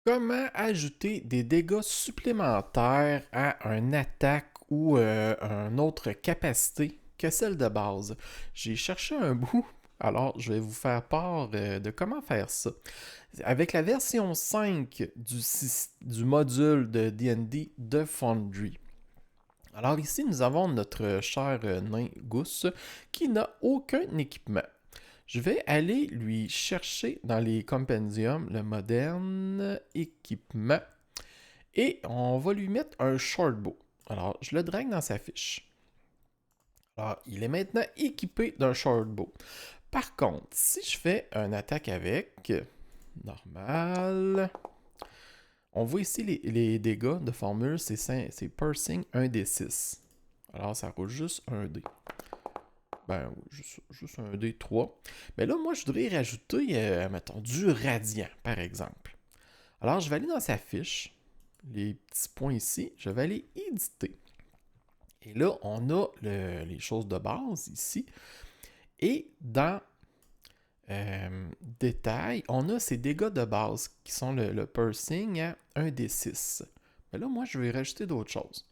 Comment ajouter des dégâts supplémentaires à une attaque ou une autre capacité que celle de base? J'ai cherché un bout, alors je vais vous faire part de comment faire ça. Avec la version 5 du module de D&D de Foundry. Alors ici, nous avons notre cher nain Gousse qui n'a aucun équipement. Je vais aller lui chercher dans les compendiums le moderne équipement et on va lui mettre un shortbow. Alors, je le drague dans sa fiche. Alors, il est maintenant équipé d'un shortbow. Par contre, si je fais une attaque avec, normal, on voit ici les dégâts de formule, c'est piercing 1d6. Alors, ça roule juste un dé. Ben, juste un D3. Mais là, moi, je voudrais y rajouter, mettons, du radiant, par exemple. Alors, je vais aller dans sa fiche, les petits points ici, je vais aller éditer. Et là, on a les choses de base ici. Et dans détail, on a ces dégâts de base qui sont le piercing à 1d6. Mais là, moi, je vais y rajouter d'autres choses.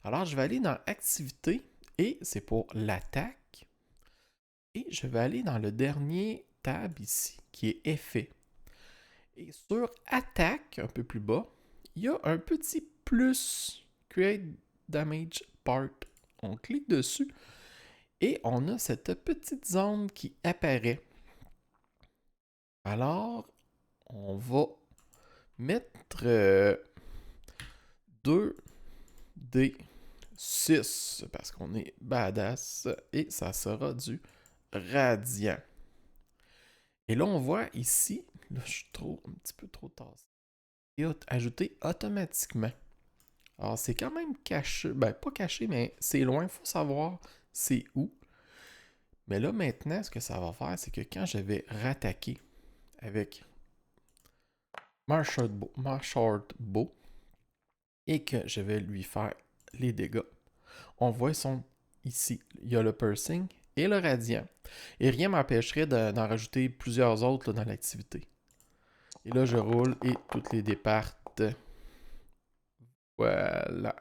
Alors, je vais aller dans activité et c'est pour l'attaque. Et je vais aller dans le dernier tab ici, qui est effet. Et sur attaque, un peu plus bas, il y a un petit plus create damage part. On clique dessus et on a cette petite zone qui apparaît. Alors, on va mettre 2d6 parce qu'on est badass et ça sera du radiant. Et là, on voit ici, là, je suis un petit peu trop tassé. Et ajouter automatiquement. Alors, c'est quand même caché. Ben, pas caché, mais c'est loin. Il faut savoir c'est où. Mais là, maintenant, ce que ça va faire, c'est que quand je vais rattaquer avec ma short bow et que je vais lui faire les dégâts, on voit son ici. Il y a le piercing et le radiant. Et rien m'empêcherait d'en rajouter plusieurs autres là, dans l'activité. Et là, je roule et toutes les départent. Voilà.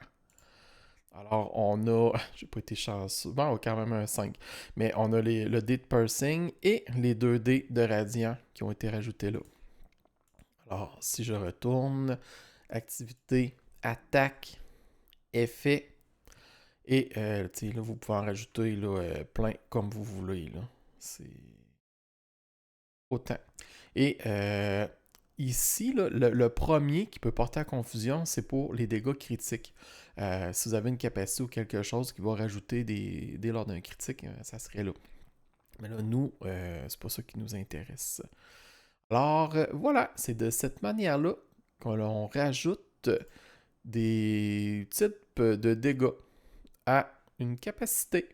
Alors, on a. J'ai pas été chanceux. Bon, quand même un 5. Mais on a le dé de piercing et les 2 dés de radiant qui ont été rajoutés là. Alors, si je retourne, activité, attaque, effet, et là, vous pouvez en rajouter là, plein comme vous voulez. Là. C'est autant. Et ici, là, le premier qui peut porter à confusion, c'est pour les dégâts critiques. Si vous avez une capacité ou quelque chose qui va rajouter des dés lors d'un critique, ça serait là. Mais là, nous, c'est pas ça qui nous intéresse. Alors, voilà, c'est de cette manière-là qu'on rajoute des types de dégâts à une capacité.